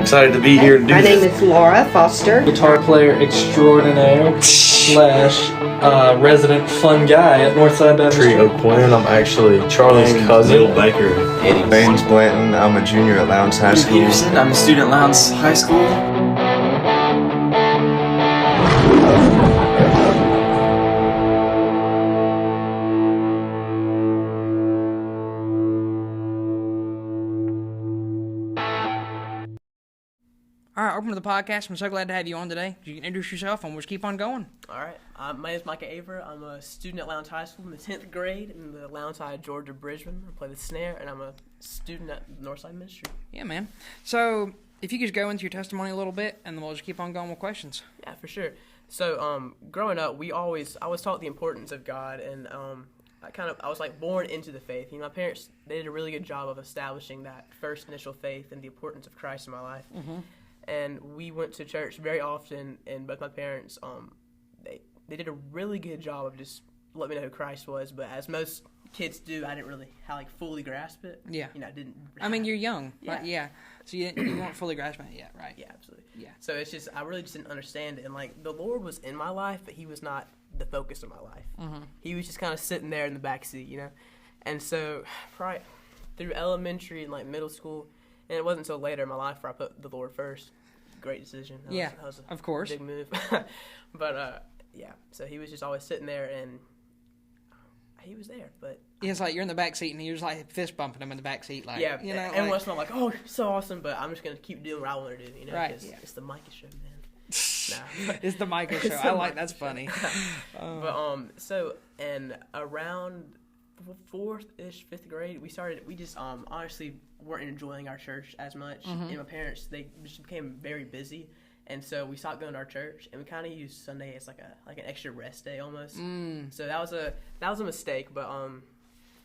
excited to be here to do My this. name is Laura Foster. Guitar player extraordinaire slash resident fun guy at Northside Student Trio Quinn. I'm actually Charlie's cousin. Will Baker, Eddie. Baines Blanton, I'm a junior at Lowndes High School. Peterson, I'm a student at Lowndes High School. All right, welcome to the podcast. I'm so glad to have you on today. You can introduce yourself and we'll just keep on going. All right. My name is Micah Avera. I'm a student at Lowndes High School in the 10th grade in the Lowndes Georgia Bridgemen. I play the snare, and I'm a student at Northside Ministry. Yeah, man. So if you could just go into your testimony a little bit, and then we'll just keep on going with questions. Yeah, for sure. So growing up, I was taught the importance of God, and I was like born into the faith. You know, my parents, they did a really good job of establishing that first initial faith and the importance of Christ in my life. Mm-hmm. And we went to church very often, and both my parents, they did a really good job of just letting me know who Christ was. But as most kids do, I didn't really fully grasp it. Yeah. You know, I didn't. I mean, you're young. Yeah. But yeah. So you weren't fully grasping it yet, right? Yeah, absolutely. Yeah. So it's just, I really just didn't understand it. And the Lord was in my life, but he was not the focus of my life. Mm-hmm. He was just kind of sitting there in the back seat, you know? And so probably through elementary and middle school, and it wasn't until later in my life where I put the Lord first. Great decision. That was of course. Big move. But, yeah. So he was just always sitting there, and he was there. But it's like you're in the back seat, and you're just fist bumping him in the back seat. Yeah. You know, and once in a while, I'm like, oh, you're so awesome, but I'm just going to keep doing what I want to do, you know? Right. Because it's the Micah show, man. It's the Micah show. I like that's funny. But so and around fourth-ish, fifth grade, we just honestly weren't enjoying our church as much. Mm-hmm. And my parents, they just became very busy, and so we stopped going to our church, and we kind of used Sunday as like an extra rest day almost. So that was a mistake, but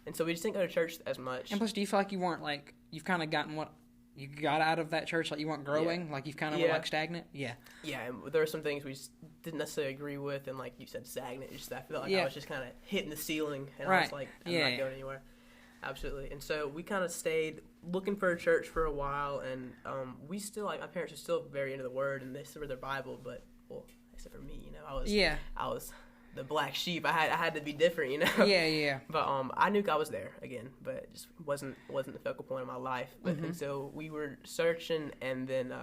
and so we just didn't go to church as much. And plus, do you feel like you weren't you've kind of gotten what you got out of that church, you weren't growing, you've kind of were stagnant? Yeah. Yeah, and there were some things we just didn't necessarily agree with, and like you said, stagnant. Just I felt like I was just kind of hitting the ceiling, and I was like, I'm not going anywhere. Absolutely. And so we kind of stayed looking for a church for a while, and we still, my parents are still very into the Word, and they still read their Bible, but, well, except for me, you know, I was the black sheep. I had to be different, you know. Yeah. But I knew God was there again, but it just wasn't the focal point of my life. But and so we were searching, and then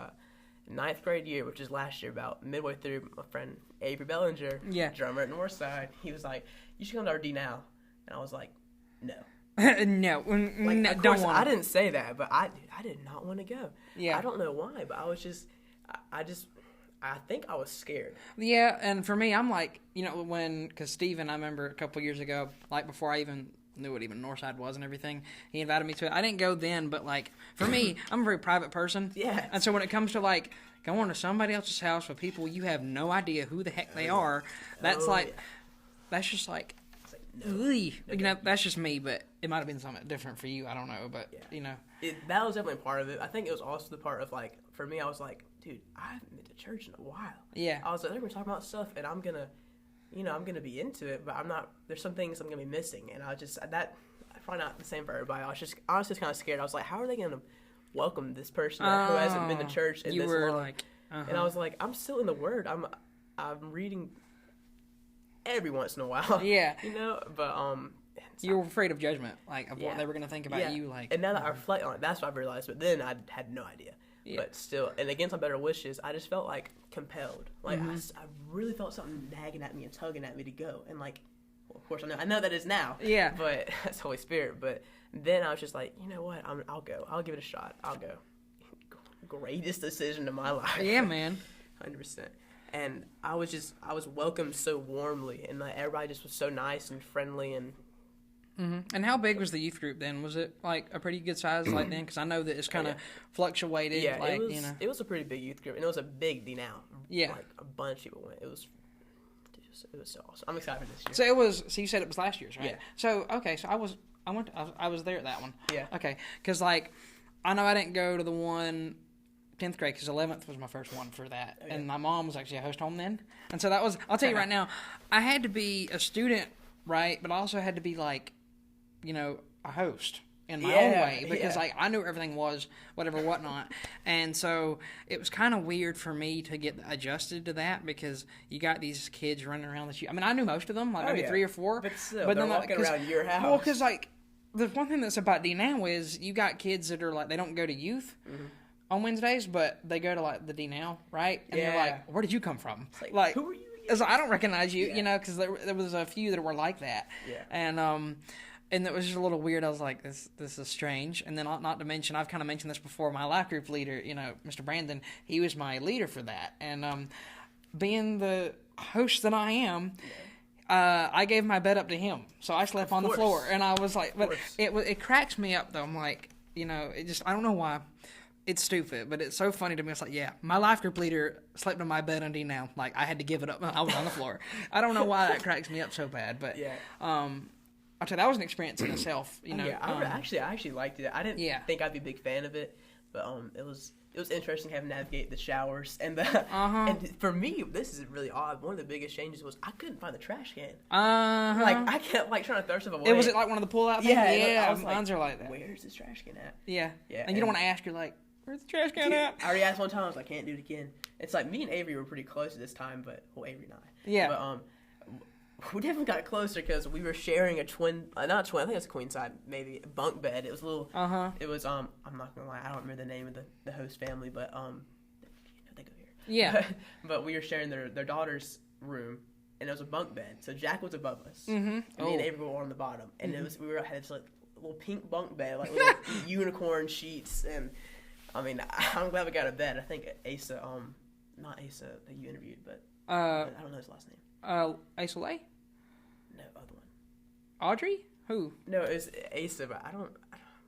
ninth grade year, which is last year, about midway through, my friend Avery Bellinger, drummer at Northside, he was like, "You should come to RD now," and I was like, "No." No, of course, I didn't say that, but I did not want to go. Yeah, I don't know why, but I was just, I think I was scared. Yeah, and for me, I'm because Steven, I remember a couple years ago, before I even knew what even Northside was and everything, he invited me to it. I didn't go then, but for me, I'm a very private person. Yeah. And so when it comes to going to somebody else's house with people you have no idea who the heck they are, that's that's just no. That's just me, but it might have been something different for you. I don't know, but that was definitely part of it. I think it was also the part of for me, I was like, dude, I haven't been to church in a while. Yeah. I was like, they're gonna talk about stuff, and I'm gonna be into it, but I'm not. There's some things I'm gonna be missing, and probably not the same for everybody. I was just honestly kind of scared. I was like, how are they gonna welcome this person who hasn't been to church in this long? And I was like, I'm still in the Word. I'm reading every once in a while. Yeah. You know, but you were afraid of judgment, of what they were going to think about you. And now that I reflect on it, that's what I've realized. But then I had no idea. Yeah. But still, and against my better wishes, I just felt compelled. I really felt something nagging at me and tugging at me to go. And of course I know that is now. Yeah. But that's Holy Spirit. But then I was just like, you know what? I'll go. I'll give it a shot. I'll go. Greatest decision of my life. Yeah, man. 100%. And I was welcomed so warmly, and everybody just was so nice and friendly. And And how big was the youth group then? Was it a pretty good size then? Because I know that it's kind of fluctuated. Yeah, it was a pretty big youth group, and it was a big D now. Yeah, a bunch of people went. It was so awesome. I'm excited for this year. So it was. So you said it was last year's, right? Yeah. So okay, so I was there at that one. Yeah. Okay, because I know I didn't go to the one 10th grade because 11th was my first one for that. Oh, yeah. And my mom was actually a host home then. And so that was, I'll tell you right now, I had to be a student, right? But I also had to be a host. in my own Yeah, way because yeah. like I knew everything was whatever whatnot, and so it was kind of weird for me to get adjusted to that because you got these kids running around that I mean I knew most of them like maybe yeah. 3 or 4, But still, then they're like, walking around your house. Well, because like the one thing that's about D now is you got kids that are like they don't go to youth. On Wednesdays, but they go to like the D now, right? And you're Yeah. like, where did you come from? Like, who are you? It's like, I don't recognize you, Yeah. you know, because there was a few that were like that. Yeah. And it was just a little weird. I was like, this is strange. And then not to mention, I've kind of mentioned this before. My life group leader, you know, Mr. Brandon, he was my leader for that. And being the host that I am. I gave my bed up to him, so I slept on the floor, and I was like, but it cracks me up though. I'm like, you know, it just I don't know why. It's stupid, but it's so funny to me. It's like, yeah, my life group leader slept on my bed under now. Like, I had to give it up. I was on the floor. I don't know why that cracks me up so bad, but I'll tell you, that was an experience in itself. You know, I actually liked it. I didn't think I'd be a big fan of it, but it was interesting having to navigate the showers and the and for me, this is really odd. One of the biggest changes was I couldn't find the trash can. Like I kept like trying to throw stuff away. Was it like one of the pull-out things? Yeah, mine's are like that. Where's this trash can at? Yeah. Yeah. And you don't want to ask. You're like, where's the trash can at? I already asked one time. I was like, I can't do it again. It's like me and Avery were pretty close at this time, but Avery and I. Yeah. But we definitely got closer because we were sharing a twin, not a twin. I think it's a queen side, maybe a bunk bed. It was a little. It was I'm not gonna lie. I don't remember the name of the host family, but they go here. Yeah. But we were sharing their daughter's room, and it was a bunk bed. So Jack was above us, and me and Avery were on the bottom, and it was had this like little pink bunk bed, like little unicorn sheets, and I mean I'm glad we got a bed. I think Asa, not Asa that you interviewed, but I don't know his last name. Asa Lay? No, other one. Audrey? Who? No, it was Asa, but I don't.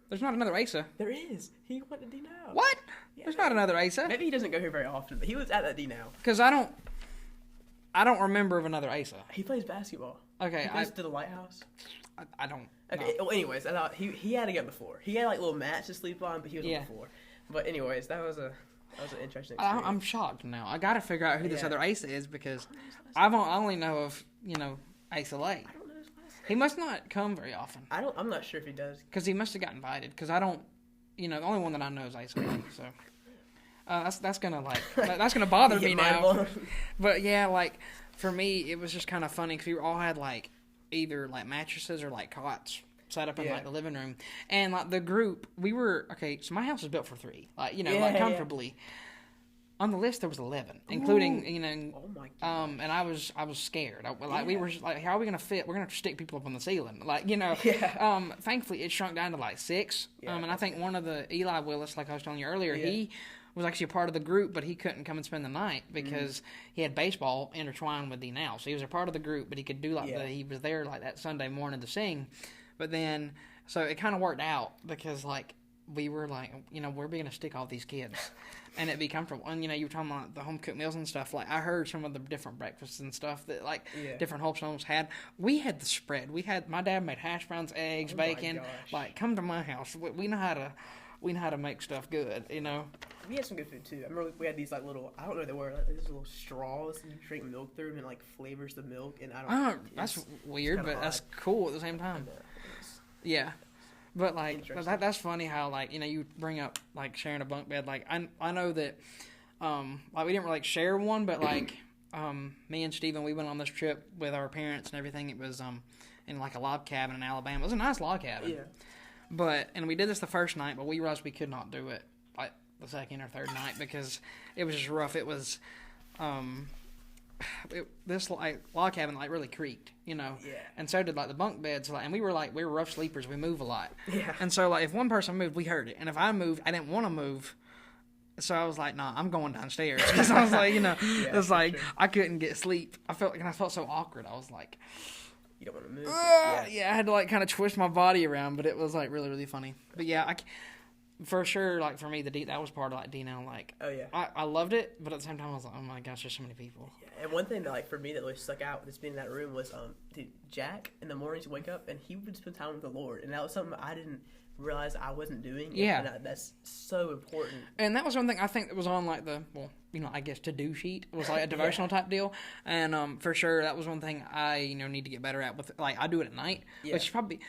There's not another Asa. There is. He went to D now. What? Yeah, There's not another Asa. Maybe he doesn't go here very often, but he was at that D now. Because I don't remember of another Asa. He plays basketball. Okay, He goes to the Lighthouse. I don't. Okay. No. Well, anyways, I thought he had to get on the floor. He had like little mats to sleep on, but he was on the floor. But anyways, that was an interesting experience. I'm shocked now. I got to figure out who this Yeah. other Asa is because I only know of Asa Lay. I don't know his last name. He must not come very often. I'm not sure if he does. Because he must have got invited. Because I don't, the only one that I know is Asa Lay. So that's gonna that's gonna bother me now. But yeah, like for me, it was just kind of funny because we all had like either like mattresses or like cots set up in like the living room, and like the group we were so my house was built for 3, like like comfortably. On the list there was 11, including Oh my God. and I was scared. We were like, how are we gonna fit? We're gonna have to stick people up on the ceiling, Thankfully it shrunk down to like 6. And I think one of the Eli Willis, like I was telling you earlier, he was actually a part of the group, but he couldn't come and spend the night because he had baseball intertwined with the now. So he was a part of the group, but he could do he was there like that Sunday morning to sing. But then, so it kind of worked out because like we were like, where are we gonna stick all these kids? And it'd be comfortable. And, you were talking about the home-cooked meals and stuff. Like, I heard some of the different breakfasts and stuff that, like, different Hope homes had. We had the spread. My dad made hash browns, eggs, bacon. Like, come to my house. We know how to make stuff good, We had some good food, too. I remember we had these, like, little, I don't know what they were, like, these little straws that you drink milk through and it, like, flavors the milk. And I don't that's weird, but that's cool at the same time. Yeah. But, like, that's funny how, like, you bring up, like, sharing a bunk bed. Like, I know that, like, we didn't really, like, share one, but, like, me and Steven, we went on this trip with our parents and everything. It was, in, like, a log cabin in Alabama. It was a nice log cabin. Yeah. And we did this the first night, but we realized we could not do it, like, the second or third night because it was just rough. It was, this like log cabin like really creaked, and so did like the bunk beds. Like, and we were rough sleepers. We move a lot, and so like if one person moved, we heard it, and if I moved, I didn't want to move, so I was like, nah, I'm going downstairs because I was like, it was like I couldn't get sleep. I felt so awkward. I was like, you don't want to move. I had to like kind of twist my body around, but it was like really really funny. But yeah, for sure, like for me, that was part of like D now. Like, oh yeah, I loved it, but at the same time, I was like, oh my gosh, there's so many people. Yeah, and one thing that like for me that really stuck out with just being in that room was dude, Jack in the mornings would wake up and he would spend time with the Lord, and that was something I didn't realize I wasn't doing. Yeah, and that's so important. And that was one thing I think that was on like the I guess to do sheet. It was like a devotional type deal, and for sure that was one thing I need to get better at. With like I do it at night, which is probably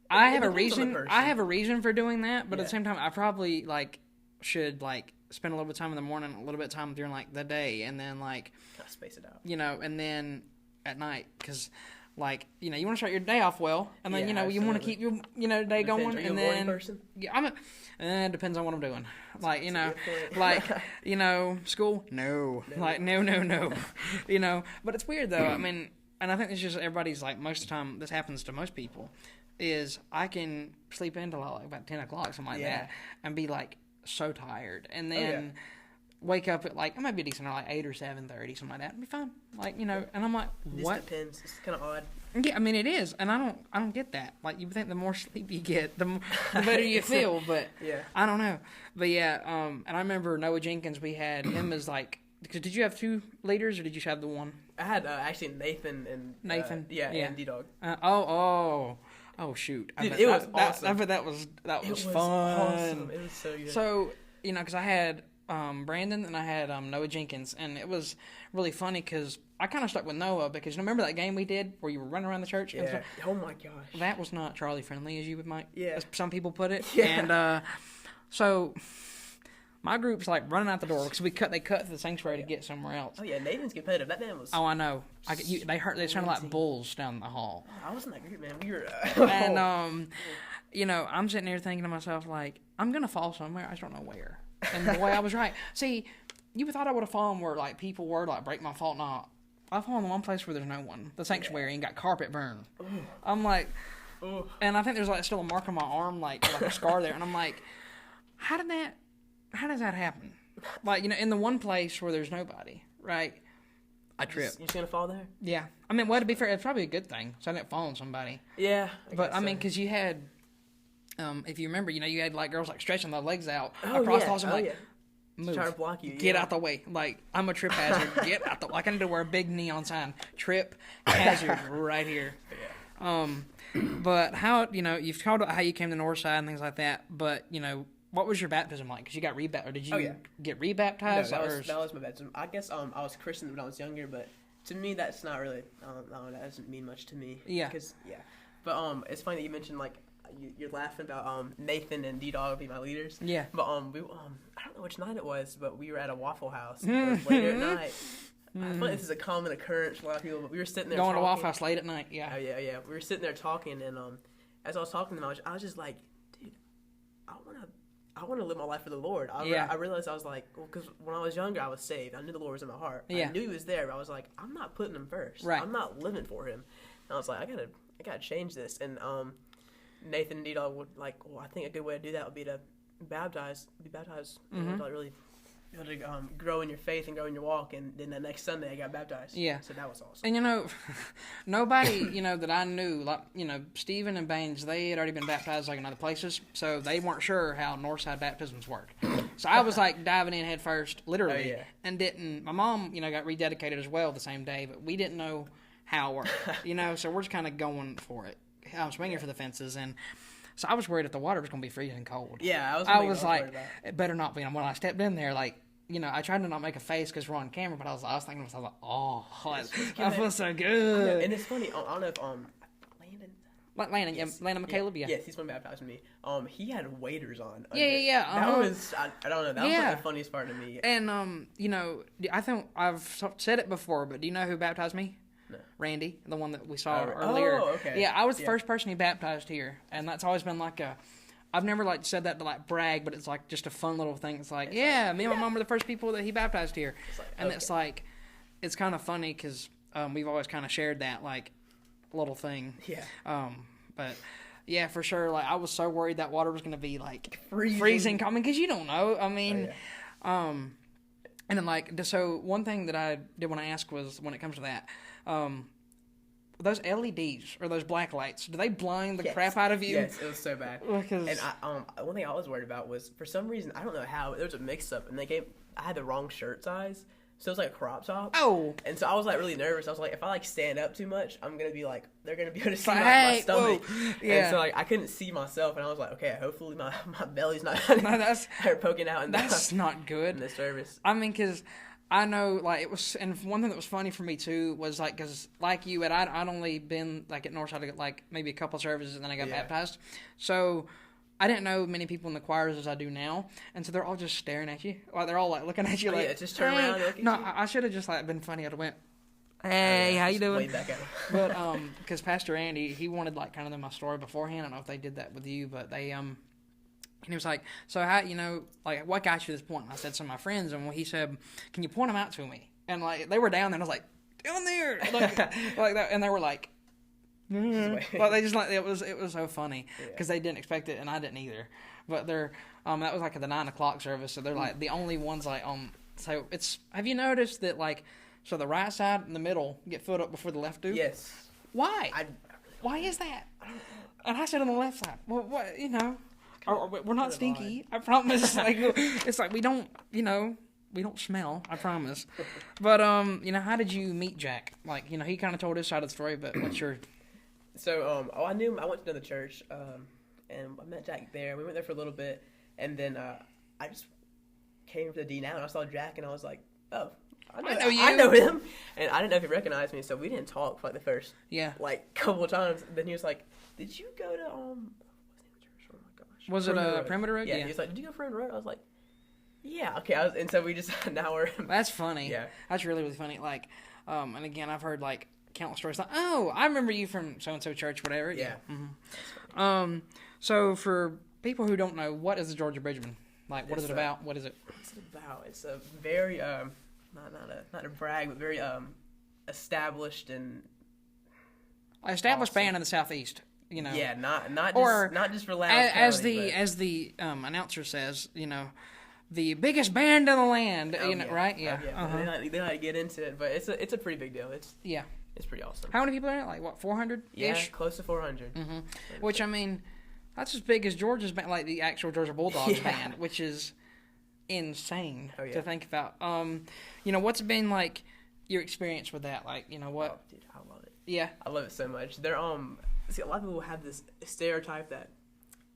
I have a depends on the reason. person. I have a reason for doing that, but at Yeah. the same time, I probably like should like spend a little bit of time in the morning, a little bit of time during like the day, and then like Gotta space it out. and then at night, because like you want to start your day off well, and then Yeah, you want to absolutely. keep your day Depends. going, Are you and a morning then person? yeah, it depends on what I'm doing. Like That's a good point. like school, no, like no, But it's weird though. I mean, and I think it's just everybody's like most of the time this happens to most people, is I can sleep until like about 10 o'clock, something like Yeah. that, and be like so tired, and Oh, then wake up at like, I might be decent at like 8 or 7:30, something like that, and be fine. Like, and I'm like, It what? just depends. It's kind of odd. Yeah, I mean it is, and I don't get that. Like, you would think the more sleep you get, the better you feel, but Yeah. I don't know. But yeah, and I remember Noah Jenkins, we had him as like, did you have two leaders or did you have the one? I had actually Nathan and Nathan? yeah, Yeah. and D-Dog. Oh shoot! Dude, it was awesome. I bet that was It was fun. awesome. It was so good. So, because I had Brandon and I had Noah Jenkins, and it was really funny because I kind of stuck with Noah because remember that game we did where you were running around the church? And yeah. stuff? Oh my gosh. That was not Charlie friendly, as you might, Yeah. as some people put it. Yeah. And so my group's like running out the door because they cut to the sanctuary to get somewhere else. Oh yeah, Nathan's competitive. That man was. Oh, I know. They sounded like bulls down the hall. I was in that group, man. We were. And I'm sitting there thinking to myself like, I'm gonna fall somewhere. I just don't know where. And boy, I was right. See, you would thought I would have fallen where like people were like break my fault. Not. I fall in the one place where there's no one, the sanctuary, and got carpet burned. I'm like, and I think there's like still a mark on my arm, like a scar there, and I'm like, how does that happen? Like, in the one place where there's nobody, right? I tripped. You just gonna fall there? Yeah. I mean, well, to be fair, it's probably a good thing, so I didn't fall on somebody. Yeah. But I mean, because you had, if you remember, you had like girls like stretching their legs out Oh, across yeah. the halls. I'm Oh, like, yeah. move, Trying to block you. get yeah. out the way. Like, I'm a trip hazard. Get out the. Like, I need to wear a big neon sign. Trip hazard right here. But how you've talked about how you came to Northside and things like that. But what was your baptism like? Because you got rebaptized, or did you get rebaptized? No, that was my baptism. I guess I was Christian when I was younger, but to me that's not really. That doesn't mean much to me. Yeah. But it's funny that you mentioned like you're laughing about Nathan and D-Dog would be my leaders. Yeah. But we I don't know which night it was, but we were at a Waffle House. It was later at night. I feel like this is a common occurrence for a lot of people, but we were sitting there Going to talking. Waffle House late at night. Yeah. Oh yeah. We were sitting there talking, and as I was talking to them, I was just like, dude, I want to live my life for the Lord. I realized I was like, because when I was younger, I was saved. I knew the Lord was in my heart. Yeah. I knew He was there, but I was like, I'm not putting Him first. Right. I'm not living for Him. And I was like, I gotta change this. And Nathan and Dito would like, well, I think a good way to do that would be to be baptized, Mm-hmm. to really grow in your faith and grow in your walk. And then the next Sunday, I got baptized. Yeah. So that was awesome. And nobody, that I knew, like, Stephen and Baines, they had already been baptized like in other places, so they weren't sure how Northside baptisms work. So I was like diving in head first, literally, and didn't. My mom, got rededicated as well the same day, but we didn't know how it worked, so we're just kind of going for it. I'm swinging for the fences, and so I was worried that the water was going to be freezing cold. Yeah, I was like, it better not be. And when I stepped in there, like, I tried to not make a face because we're on camera, but I was thinking to myself, I feel so good. And it's funny. I don't know if Landon. Landon McCaleb, yeah. Yes, he's one baptized me. He had waders on. Yeah. That was I don't know. That was like the funniest part to me. And I think I've said it before, but do you know who baptized me? No. Randy, the one that we saw earlier. Oh, okay. Yeah, I was the first person he baptized here, and that's always been like I've never like said that to like brag, but it's like just a fun little thing. It's like, me and my mom were the first people that he baptized here, it's like, it's kind of funny because we've always kind of shared that like little thing. Yeah. But yeah, for sure. Like I was so worried that water was going to be like freezing coming because you don't know. I mean, and then like so one thing that I did want to ask was when it comes to that. Those LEDs or those black lights, do they blind the crap out of you? Yes, it was so bad. Because and one thing I was worried about was for some reason I don't know how there was a mix up and I had the wrong shirt size, so it was like a crop top. Oh, and so I was like really nervous. I was like, if I like stand up too much, I'm gonna be like they're gonna be able to see my stomach. Whoa. And so like I couldn't see myself, and I was like, okay, hopefully my belly's not no, that's poking out. that's not good in the service. I mean, because I know, like, it was, and one thing that was funny for me, too, was, like, because, like you, I'd only been, like, at Northside, like, maybe a couple services, and then I got baptized. So, I didn't know many people in the choirs as I do now, and so they're all just staring at you. Like, they're all, like, looking at you, like, just turn around and look at no, you. I should have just, like, been funny. I'd have went, hey, how you doing? Way back at him. But, because Pastor Andy, he wanted, like, kind of know my story beforehand. I don't know if they did that with you, but they, and he was like, so how, you know, like, what got you to this point? And I said, some of my friends, and he said, can you point them out to me? And, like, they were down there, and I was like, down there! Like that, and they were like, well, they just, like, it was so funny, because they didn't expect it, and I didn't either. But they're, that was, like, the 9 o'clock service, so they're, like, the only ones, like, so it's, have you noticed that, like, so the right side and the middle get filled up before the left do? Yes. Why? Why is that? And I said on the left side. Well, what, you know, we're not stinky. I promise. Like, it's like we don't, you know, we don't smell. I promise. But you know, how did you meet Jack? Like, you know, he kind of told his side of the story, but what's your? So I knew him. I went to another church, and I met Jack there. We went there for a little bit, and then I just came to the D now, and I saw Jack, and I was like, oh. I know you. I know him, and I didn't know if he recognized me, so we didn't talk for like the first couple of times. Then he was like, "Did you go to what's the name of the church? Oh my gosh, was it a Perimeter Road? Yeah, he was like, "Did you go Perimeter Road?" I was like, "Yeah, okay." And so we just now we're that's funny. Yeah, that's really funny. Like, and again, I've heard like countless stories. Like, oh, I remember you from so and so church, whatever. Yeah. Mm-hmm. So for people who don't know, what is the Georgia Bridgemen? Like, what is it about? What is it? What's it about? It's a very not a brag, but very established and established band in the Southeast. You know, yeah, not just for Lowndes County, as the announcer says, you know, the biggest band in the land. Oh, you know, right? Yeah, they like to get into it, but it's a pretty big deal. It's pretty awesome. How many people are in it? Like what, 400? Yeah, close to 400. Mm-hmm. Which I mean, that's as big as Georgia's band, like the actual Georgia Bulldogs band, which is insane to think about. You know, what's been like your experience with that? Like, you know what? Oh, dude, I love it. Yeah, I love it so much. They're see, a lot of people have this stereotype that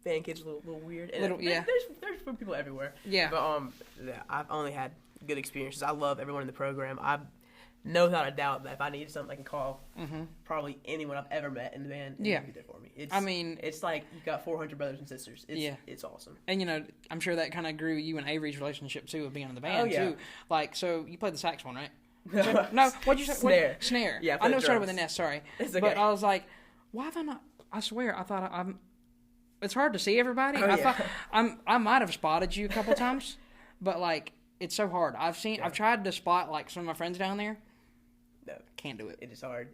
band kids are a little weird. And there's people everywhere. Yeah. But I've only had good experiences. I love everyone in the program. I know without a doubt that if I need something, I can call probably anyone I've ever met in the band and they'll be there for me. It's like you've got 400 brothers and sisters. It's awesome. And, you know, I'm sure that kind of grew you and Avery's relationship, too, of being in the band, too. Like, so you played the saxophone, right? No, what'd you say? Snare. Yeah, I know it started with an S, sorry. It's okay. But I was like, why have I not? I swear, I thought it's hard to see everybody. I might have spotted you a couple times, but, like, it's so hard. I've tried to spot, like, some of my friends down there. No, can't do it. It is hard.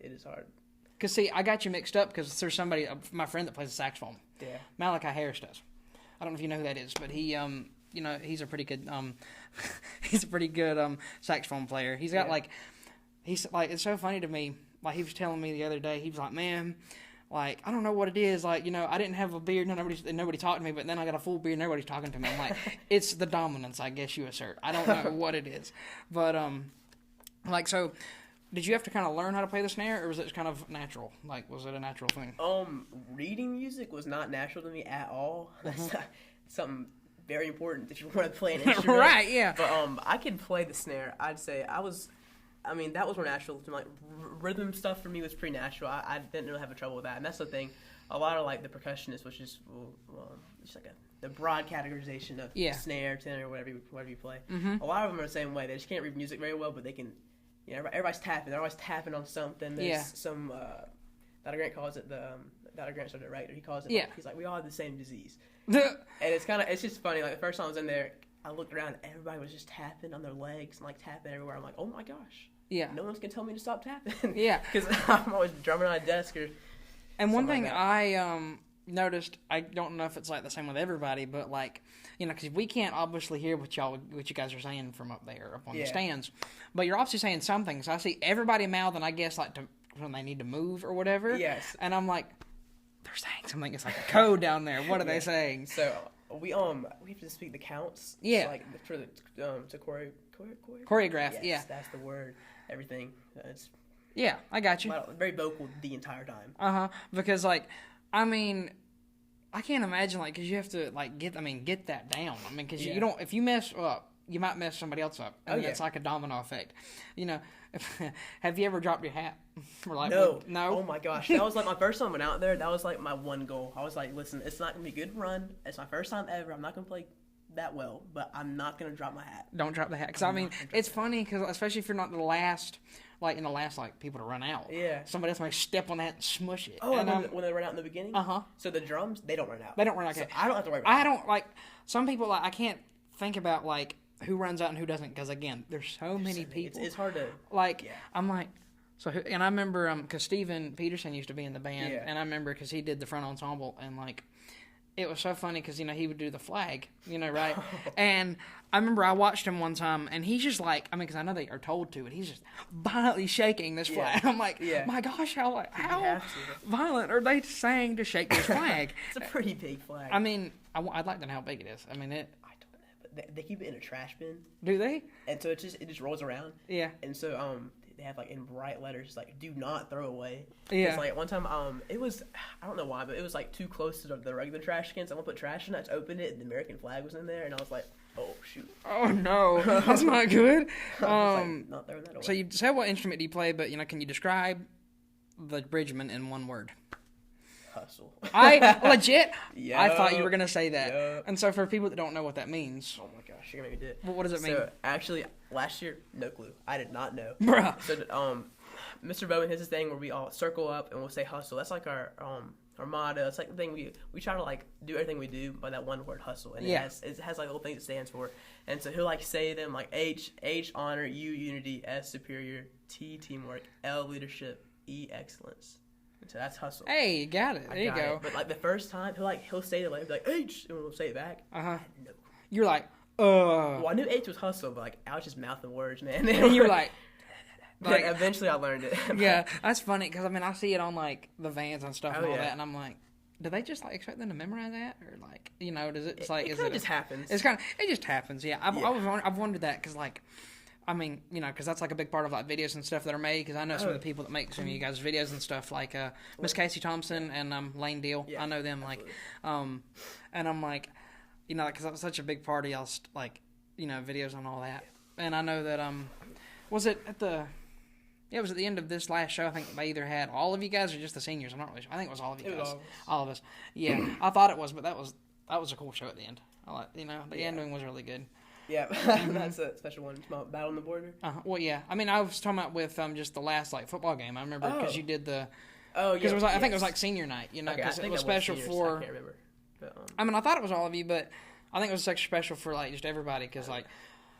Cause see, I got you mixed up because there's somebody, my friend that plays the saxophone. Yeah. Malachi Harris does. I don't know if you know who that is, but he, you know, he's a pretty good, saxophone player. He's got he's like, it's so funny to me. Like he was telling me the other day, he was like, man, like I don't know what it is. Like, you know, I didn't have a beard, nobody talked to me, but then I got a full beard, and everybody's talking to me. I'm like, it's the dominance, I guess you assert. I don't know what it is, but like so. Did you have to kind of learn how to play the snare, or was it just kind of natural? Like, was it a natural thing? Reading music was not natural to me at all. That's something very important if you want to play an instrument. Right, yeah. But I could play the snare. I'd say that was more natural to me. Like, rhythm stuff for me was pretty natural. I didn't really have a trouble with that. And that's the thing. A lot of, like, the percussionists, which is just like the broad categorization of snare, tenor, whatever you play. Mm-hmm. A lot of them are the same way. They just can't read music very well, but they can... You know, everybody's tapping. They're always tapping on something. There's some, Dr. Grant calls it Dr. Grant started it right. He calls it, he's like, we all have the same disease. And it's just funny. Like, the first time I was in there, I looked around, everybody was just tapping on their legs and, like, tapping everywhere. I'm like, oh, my gosh. Yeah. No one's going to tell me to stop tapping. Yeah. Because I'm always drumming on a desk or And one thing like I noticed, I don't know if it's, like, the same with everybody, but, like, you know, because we can't obviously hear what you guys are saying from up there, up on the stands. But you're obviously saying something. So I see everybody mouthing, I guess, like when they need to move or whatever. Yes. And I'm like, they're saying something. It's like a code down there. What are they saying? So we have to speak the counts. Yeah. So, like for the to choreograph. Yes, that's the word. Everything. It's I got you. Very vocal the entire time. Because like, I mean. I can't imagine, like, because you have to, like, get that down. I mean, because you don't, if you mess up, you might mess somebody else up. And yeah. it's like a domino effect. You know, have you ever dropped your hat? Or like, No. No? Oh my gosh. That was like my first time I went out there. That was like my one goal. I was like, listen, it's not going to be a good run. It's my first time ever. I'm not going to play that well, but I'm not going to drop my hat. Don't drop the hat. Because, I mean, it's funny because especially if you're not the last, like, people to run out. Yeah. Somebody else might step on that and smush it. Oh, and when they run out in the beginning? Uh-huh. So the drums, they don't run out. They don't run out. So Okay. I don't have to worry about I don't, like, some people, like, I can't think about, like, who runs out and who doesn't because, again, there's so many people. It's hard to... Like, yeah. I'm like... So, and I remember, because Steven Peterson used to be in the band, Yeah. and I remember because he did the front ensemble, and, like, it was so funny because, you know, he would do the flag, you know, right? And I remember I watched him one time, and he's just like, I mean, because I know they are told to, and he's just violently shaking this flag. I'm like, my gosh, how violent are they saying to shake this flag? It's a pretty big flag. I mean, I'd like to know how big it is. I mean, I don't know, but they keep it in a trash bin, do they? and so it just rolls around. Yeah. And so they have like in bright letters like "Do not throw away." Yeah. It's like one time it was, I don't know why, but it was like too close to the regular trash can. Someone put trash in it. I just opened it and the American flag was in there, and I was like, oh shoot. Oh no, that's not good. I was like, not throwing that away. So you said what instrument do you play, but, you know, can you describe the Bridgemen in one word? Hustle. I legit. Yup. I thought you were gonna say that. Yup. And so for people that don't know what that means, Oh my gosh, you're gonna make me do it. well, what does it mean? So actually, last year, no clue. I did not know. Bruh. So Mr. Bowen has this thing where we all circle up and we'll say hustle. That's like our motto. It's like the thing we try to like do everything we do by that one word hustle, and Yeah. it has like little things it stands for. And so he'll like say them like H honor, U unity, S superior, T teamwork, L leadership, E excellence. And so that's hustle. Hey, you got it. There you Got go. it. But like the first time he'll say it like H, and we'll say it back. Uh huh. No. You're like, Well, I knew H was hustle, but like I was just mouthing words, man. and you're like, But eventually I learned it. yeah, that's funny because I mean I see it on like the Vans and stuff and all yeah. that, and I'm like, do they just like expect them to memorize that, or like, you know, does it? It's like, it is kind it of just happens. It's it just happens. Yeah, I've wondered that because like, I mean, you know, because that's like a big part of like videos and stuff that are made. Because I know some of the people that make some of you guys' videos and stuff, like Miss Casey Thompson and Lane Deal. Yeah, I know them absolutely. and I'm like, you know, because that's such a big part of y'all's like, you know, videos and all that. And I know that was it at the. Yeah, it was at the end of this last show. I think they either had all of you guys or just the seniors. I'm not really sure. I think it was all of you guys. All of us. Yeah, I thought it was, but that was a cool show at the end. I like, you know, the ending was really good. Yeah, that's a special one. It's about Battle on the Border. Well, yeah. I mean, I was talking about with just the last like football game. I remember because you did the. Oh yeah. Because it was like, I think it was like senior night, you know, Okay, because I it think was that special seniors. for. I can't remember. But, I mean, I thought it was all of you, but I think it was extra special for like just everybody because like.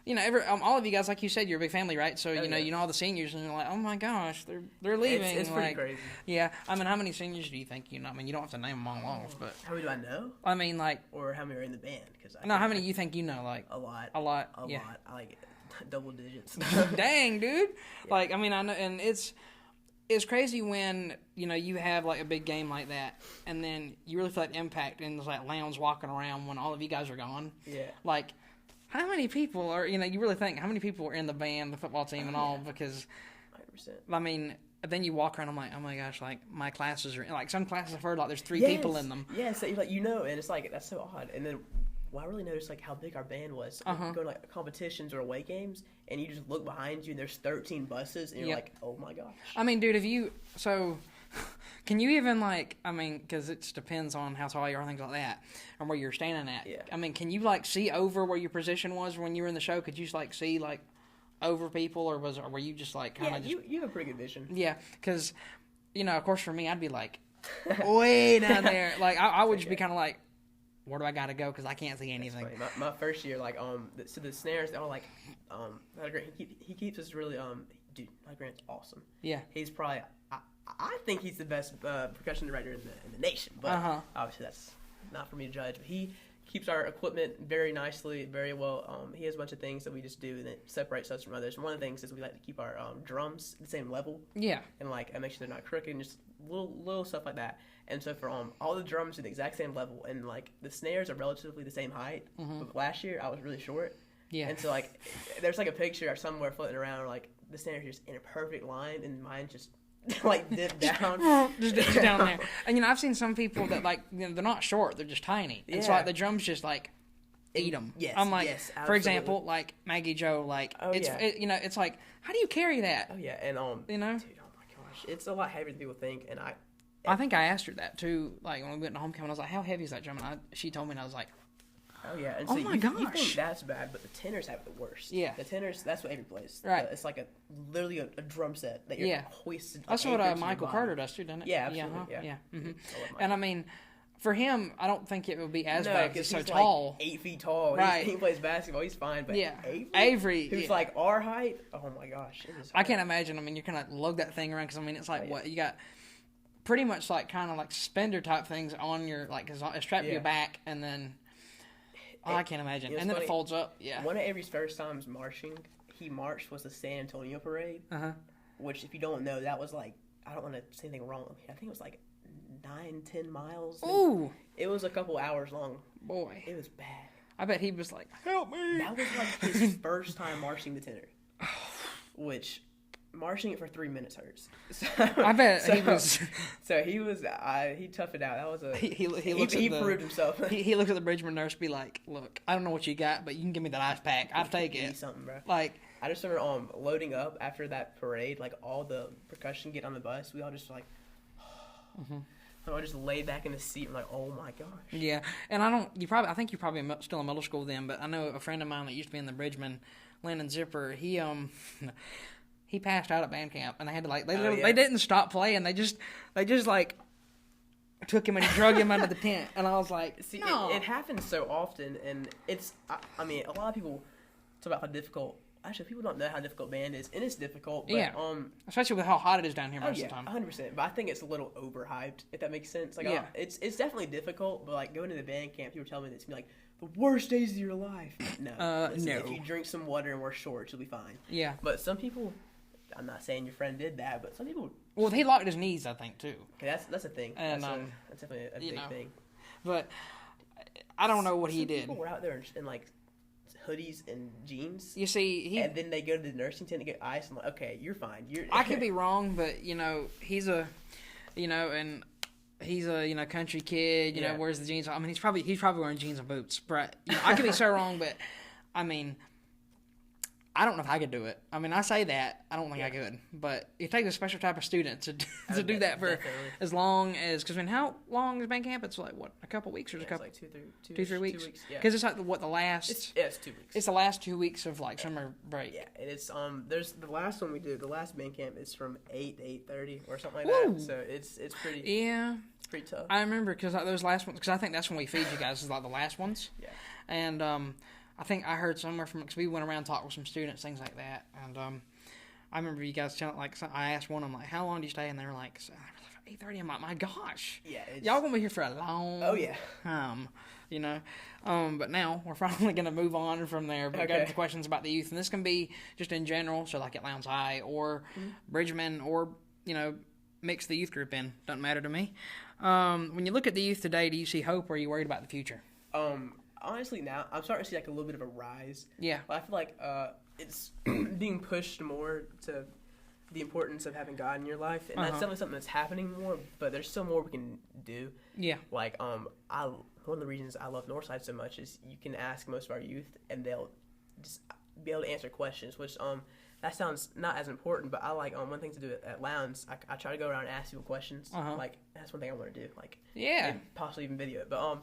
You know, all of you guys, like you said, you're a big family, right? So you know all the seniors, and you're like, oh my gosh, they're leaving. It's pretty like, crazy. Yeah, I mean, how many seniors do you think you know? I mean, you don't have to name them all off, but How many do I know? I mean, like, Or how many are in the band? Cause how many you think you know? Like A lot. a lot. A Yeah. lot. I like it. Double digits. Dang, dude. Like, I mean, I know, and it's crazy when you know you have like a big game like that, and then you really feel that impact, and there's like Lowndes walking around when all of you guys are gone. Yeah. Like, how many people are, you know, you really think, how many people are in the band, the football team and all, because, 100%. I mean, then you walk around, I'm like, oh my gosh, like, my classes are, like, some classes I've heard, like, there's three people in them. Yes, like, you know, and it's like, that's so odd. And then, I really noticed, like, how big our band was. Like, you go to, like, competitions or away games, and you just look behind you, and there's 13 buses, and you're like, oh my gosh. I mean, dude, can you even, like, I mean, because it depends on how tall you are and things like that, and where you're standing at. Yeah. I mean, can you, like, see over where your position was when you were in the show? Could you, like, see, like, over people, or were you just, like, kind of just... you have a pretty good vision. Yeah, because, you know, of course, for me, I'd be, like, way down there. Like, I would just be kind of like, where do I got to go? Because I can't see anything. My first year, like, so the snares, they're all, like, he keeps us really, dude, my Grant's awesome. Yeah. He's probably... I think he's the best percussion director in the nation, but obviously that's not for me to judge. But he keeps our equipment very nicely, very well. He has a bunch of things that we just do that separates us from others. And one of the things is we like to keep our drums the same level. Yeah. And like make sure they're not crooked and just little stuff like that. And so for all the drums are the exact same level, and like the snares are relatively the same height. But last year I was really short. Yeah. And so like there's like a picture somewhere floating around where like the snares are just in a perfect line, and mine just like dip down. just down there. And, you know, I've seen some people that, like, you know, they're not short, they're just tiny. And so, like, the drums just, like, eat them. Yes, I'm like, yes, for example, absolutely. like Maggie Joe, like Oh, it's yeah. it's like, how do you carry that? Oh yeah, and You know? dude, oh my gosh, it's a lot heavier than people think, and I think I asked her that too. Like when we went to homecoming, I was like, "How heavy is that drum?" And she told me, and I was like, oh yeah, and Oh so my you gosh. think that's bad, but the tenors have it the worst. Yeah. The tenors, that's what Avery plays. Right. It's like literally a drum set that you're Yeah. hoisted. "That's like, what anchored to your Michael body. Carter does too, doesn't it?" Yeah, absolutely, yeah. Mhm. I love And Michael. I mean, for him, I don't think it would be as No, bad because because he's so he's tall. like 8 feet tall. Right. He plays basketball. He's fine, but Yeah. Avery, Avery, who's yeah. like our height. Oh my gosh, it is I can't hard. imagine. I mean, you're gonna lug that thing around because I mean, it's like Oh, yeah. what you got. Pretty much like kind of like suspender type things on your like it's strapped to your Yeah. back and then I can't imagine. You know, And then it's it funny. folds up. Yeah. One of Avery's first times marching, he marched was the San Antonio parade, Uh-huh. which if you don't know, that was like, I don't want to say anything wrong. I think it was like 9-10 miles. Ooh, It was a couple hours long. boy. It was bad. I bet he was like, "Help me." That was like his first time marching the tenor, which marching it for 3 minutes hurts. So, I bet he was So he was. He toughed it out. That was a. he looks he at the, proved himself. he looks at the Bridgeman nurse be like, "Look, I don't know what you got, but you can give me that ice pack. I'll take Give me it." something, bro. Like, I just remember loading up after that parade, like all the percussion get on the bus. We all just like, so I just laid back in the seat and like, oh my gosh. yeah, and I think you're probably still in middle school then, but I know a friend of mine that used to be in the Bridgeman, Landon Zipper, he passed out at band camp, and they had to like, they didn't stop playing, they just like, took him and drug him under the tent, and I was like, See, no. it happens so often, and it's, I mean, a lot of people talk about how difficult, actually, people don't know how difficult band is, and it's difficult, but, Yeah. Especially with how hot it is down here oh most yeah, of the time. 100%, but I think it's a little overhyped, if that makes sense. Like, Yeah. it's definitely difficult, but like, going to the band camp, people tell me that it's gonna be like, the worst days of your life. No. Listen, no. If you drink some water and wear shorts, you'll be fine. Yeah. But some people, I'm not saying your friend did that, but some people, Well, he locked his knees, I think, too. okay, that's a thing. And, that's definitely a you big know, thing. But I don't know what he Some did. People were out there in like hoodies and jeans. You see, And then they go to the nursing tent to get ice. I'm like, okay, you're fine. I could be wrong, but he's a country kid. You know, Yeah. wears the jeans. I mean, he's probably wearing jeans and boots. But I could be so wrong, but I mean, I don't know if I could do it. I mean, I say that I don't think I could, but it takes a special type of student to do that for definitely. as long as. Because how long is band camp? It's like what, a couple weeks or a It's couple, like 2-3 weeks. 2 weeks. Yeah. Because it's like the last. It's 2 weeks. It's the last 2 weeks of like summer break. Yeah, and it's there's the last one we did. The last band camp is from 8 to 8:30 or something like Woo! that. So it's pretty Yeah. it's pretty tough. I remember because those last ones, because I think that's when we feed you guys is like the last ones. Yeah. And I think I heard somewhere from, because we went around and talked with some students, things like that. And I remember you guys telling, like, I asked one of them, like, how long do you stay? And they were like, 8:30. I'm like, my gosh. Yeah. Y'all gonna be here for a long Oh, yeah. time, But now we're finally gonna move on from there. But got Okay. the questions about the youth, and this can be just in general. So like at Lowndes High or Bridgemen or mix the youth group in. Doesn't matter to me. When you look at the youth today, do you see hope, or are you worried about the future? Honestly, now I'm starting to see like a little bit of a rise. Yeah. But I feel like it's being pushed more to the importance of having God in your life, and that's definitely something that's happening more. But there's still more we can do. Yeah. Like one of the reasons I love Northside so much is you can ask most of our youth, and they'll just be able to answer questions. Which that sounds not as important, but I like one thing to do at Lowndes. I try to go around and ask people questions. Like that's one thing I want to do. Like and possibly even video it, but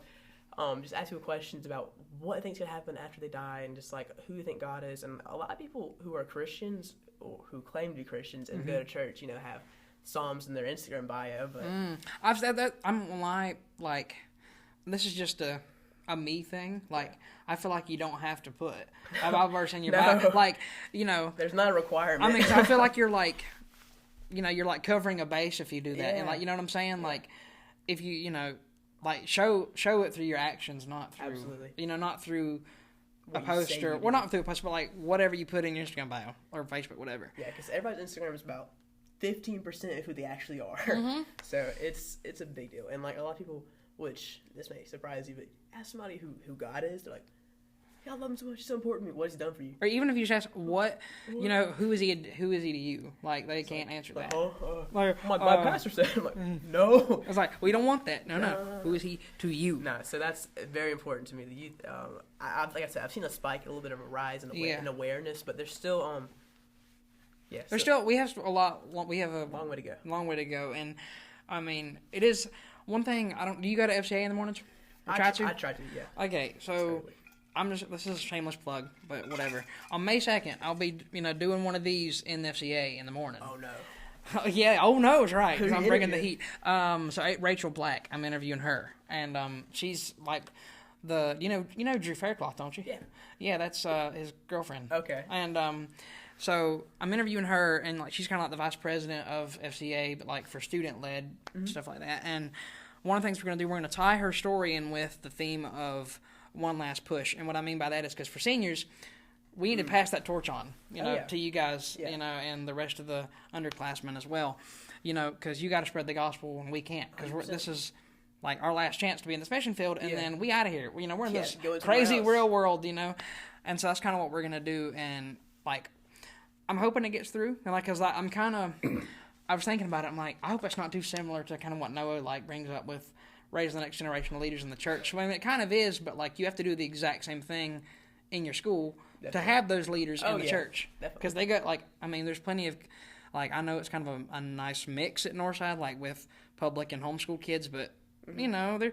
just ask people questions about what they think's gonna happen after they die, and just like who you think God is. And a lot of people who are Christians or who claim to be Christians and go to church, have Psalms in their Instagram bio. But I've said that. I'm not gonna lie. Like, this is just a me thing. Like, I feel like you don't have to put a Bible verse in your Bible. Like, there's not a requirement. I mean, 'cause I feel like you're like, you're like covering a base if you do that, and Yeah. like, you know what I'm saying? Like, if you, like show it through your actions, not through, Absolutely. Not through What a you say poster. you Well, do. not through a poster, but like whatever you put in your Instagram bio or Facebook, whatever. Yeah, because everybody's Instagram is about 15% of who they actually are. So it's a big deal. And like a lot of people, which this may surprise you, but ask somebody who God is, they're like, I love him so much. He's so important to me. What has he done for you? Or even if you just ask, what, who is he to you? Like, they can't answer that. My pastor said. I'm like, no. It's like, we don't want that. No. Who is he to you? No, so that's very important to me. The youth, like I said, I've seen a spike, a little bit of a rise in awareness, but there's still, we have a lot. We have a long way to go. Long way to go, and I mean, it is one thing. Do you go to FCA in the mornings? I try to, yeah. Okay, so this is a shameless plug, but whatever. On May 2nd, I'll be doing one of these in the FCA in the morning. Oh no. Yeah, oh no, is right. 'Cause I'm bringing the heat. So Rachel Black, I'm interviewing her, and she's like you know Drew Faircloth, don't you? Yeah. Yeah, that's his girlfriend. Okay. And so I'm interviewing her, and like she's kind of like the vice president of FCA, but like for student led stuff like that. And one of the things we're going to do, we're going to tie her story in with the theme of one last push. And what I mean by that is because for seniors, we need to pass that torch on, to you guys, and the rest of the underclassmen as well, because you got to spread the gospel and we can't, because this is like our last chance to be in the mission field, and then we out of here. We're in this crazy real world, and so that's kind of what we're gonna do. And like, I'm hoping it gets through, and like, cause I'm kind of, I was thinking about it. I'm like, I hope it's not too similar to kind of what Noah like brings up with raising the next generation of leaders in the church. I mean, it kind of is, but like you have to do the exact same thing in your school to have those leaders in the church, because they got there's plenty of I know it's kind of a nice mix at Northside, like with public and homeschool kids, but they're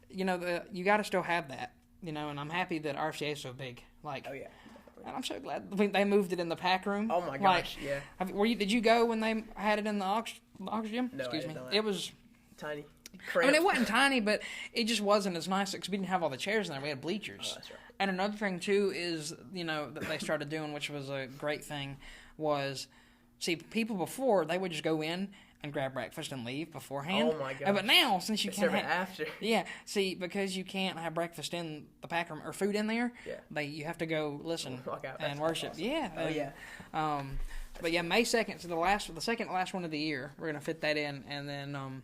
you got to still have that, and I'm happy that RCA is so big, and I'm so glad they moved it in the pack room. Oh my gosh, yeah. Did you go when they had it in the aux gym? No, Excuse me. Not. It was tiny. I mean, it wasn't tiny, but it just wasn't as nice because we didn't have all the chairs in there. We had bleachers. Oh, that's right. And another thing, too, is, that they started doing, which was a great thing, was, see, people before, they would just go in and grab breakfast and leave beforehand. Oh, my gosh. But now, since you can't have... after. Yeah, see, because you can't have breakfast in the pack room, or food in there, you have to go listen and worship. Awesome. Yeah. Oh, yeah. But yeah, May 2nd, so the second to last one of the year, we're going to fit that in, and then...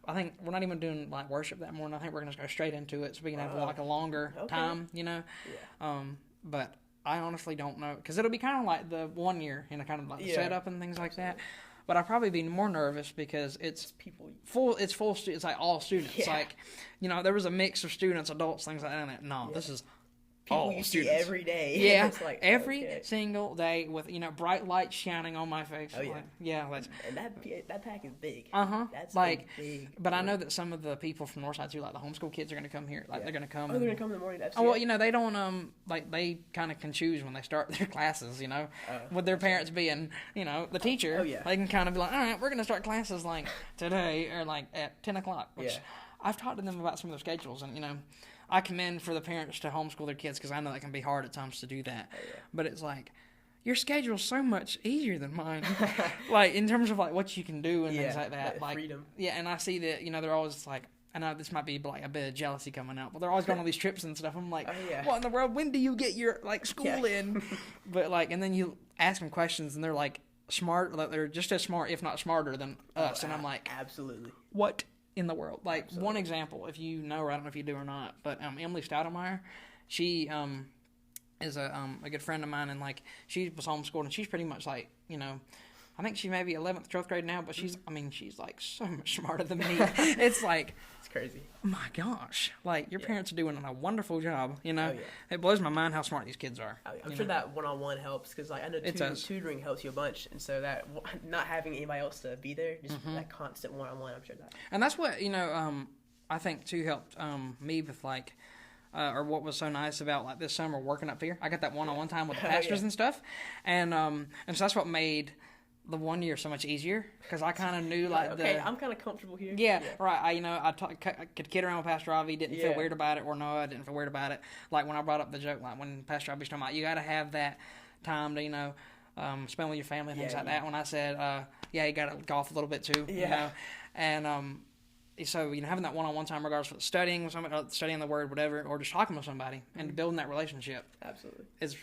I think we're not even doing worship that morning. I think we're going to go straight into it so we can have a longer time, Yeah. But I honestly don't know, because it'll be kind of like the 1 year, kind of like the setup and things like that. But I'll probably be more nervous because it's full. It's full. It's like all students. Yeah. There was a mix of students, adults, things like that. No, this is. People you see every day. Yeah, it's every single day with bright lights shining on my face. Oh yeah, and that pack is big. That's big. But I know that some of the people from Northside too, like the homeschool kids, are going to come here. They're going to come. Oh, they're going to come in the morning. Oh well, they don't they kind of can choose when they start their classes. With their parents being the teacher. Oh yeah. They can kind of be like, all right, we're going to start classes today or at 10:00. Which I've talked to them about some of their schedules, and I commend for the parents to homeschool their kids, because I know that can be hard at times to do that. Oh, yeah. But it's like, your schedule's so much easier than mine. In terms of what you can do and things like that. Freedom. Yeah, and I see that, they're always I know this might be a bit of jealousy coming out, but they're always going on these trips and stuff. I'm like, what in the world? When do you get your school in? But and then you ask them questions and they're smart. They're just as smart, if not smarter than us. And I'm like, absolutely. What in the world? One example, if you know, or I don't know if you do or not, but Emily Stoudemeyer, she is a good friend of mine, and she was homeschooled, and she's pretty much I think she may be 11th, 12th grade now, but she's so much smarter than me. It's it's crazy. My gosh, your parents are doing a wonderful job. It blows my mind how smart these kids are. I'm sure that one-on-one helps, because I know tutoring helps you a bunch, and so that not having anybody else to be there, just that constant one-on-one, I'm sure that. And that's what I think too helped me with or what was so nice about this summer working up here. I got that one-on-one time with the pastors and stuff, and so that's what made the 1 year so much easier, because I kind of knew I'm kind of comfortable here. Yeah, right. I could kid around with Pastor Avi, didn't feel weird about it, or Noah didn't feel weird about it. When I brought up the joke, when Pastor Avi was talking about you got to have that time to spend with your family, things like that. When I said you got to golf a little bit too, and so having that one-on-one time, regardless of studying with somebody, studying the word, whatever, or just talking with somebody and building that relationship, absolutely, is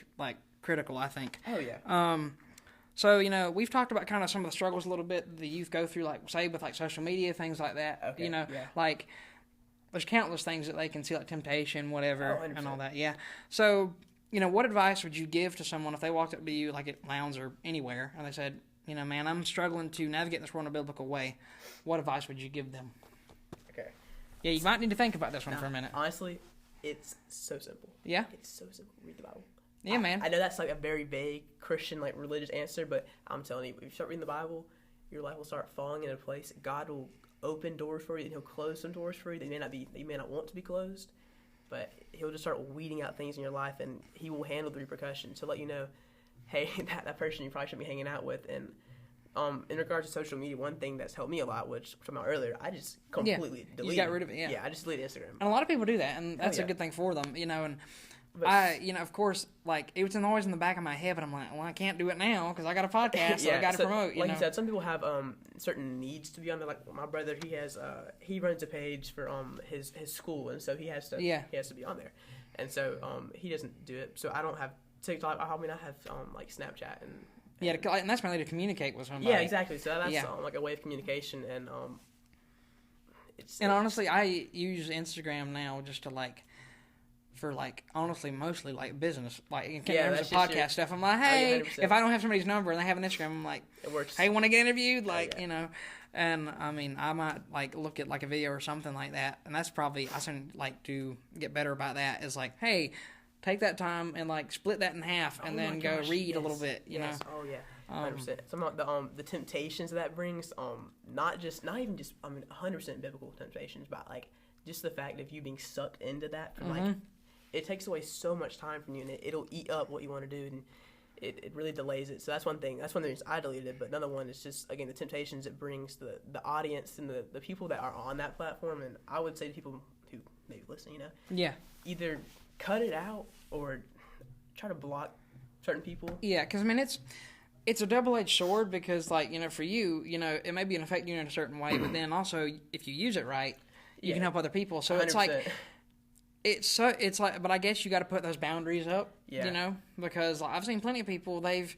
critical, I think. Oh yeah. So, we've talked about kind of some of the struggles a little bit the youth go through, say, with, social media, things like that. Okay, there's countless things that they can see, like temptation, whatever, Oh, 100%. and all that. Yeah. So, what advice would you give to someone if they walked up to you, like at Lowndes or anywhere, and they said, man, I'm struggling to navigate this world in a biblical way. What advice would you give them? Okay. Yeah, you might need to think about this one for a minute. Honestly, it's so simple. Yeah? It's so simple. Read the Bible. Yeah, man. I know that's like a very vague Christian, like religious answer, but I'm telling you, if you start reading the Bible, your life will start falling into place. God will open doors for you, and He'll close some doors for you that you may not want to be closed, but He'll just start weeding out things in your life, and He will handle the repercussions to let you know, hey, that person you probably shouldn't be hanging out with. And in regards to social media, one thing that's helped me a lot, which I talked about earlier, I just completely deleted. You got rid of it. Yeah. Yeah, I just deleted Instagram. And a lot of people do that, and that's a good thing for them, And of course, like it was always in the back of my head, but I'm like, well, I can't do it now because I got a podcast, so I got to promote. You said, some people have certain needs to be on there. Like my brother, he runs a page for his school, and so he has to be on there, and so he doesn't do it. So I don't have TikTok. I mean, I have like Snapchat and. Yeah, and that's mainly to communicate with somebody. Yeah, exactly. So that's like a way of communication, and honestly, I use Instagram now just to honestly, mostly like business, like in terms of podcast stuff. I'm like, hey, if I don't have somebody's number and they have an Instagram, I'm like, it works. Hey, want to get interviewed? And I mean, I might like look at like a video or something like that, and that's probably I should like to get better about that. Is like, hey. Take that time and like split that in half, and then go read a little bit. You know. Oh yeah. 100%. Some of the temptations that brings, not even just 100% biblical temptations, but like just the fact of you being sucked into that from like it takes away so much time from you, and it'll eat up what you want to do, and it really delays it. So that's one thing. That's one of the reasons I deleted it. But another one is just again the temptations it brings the audience and the people that are on that platform. And I would say to people who maybe listen, either cut it out or try to block certain people. Yeah, because I mean it's a double-edged sword because like for you it may be an affect you in a certain way, but then also if you use it right, you can help other people. So 100%. it's like but I guess you got to put those boundaries up. Because I've seen plenty of people they've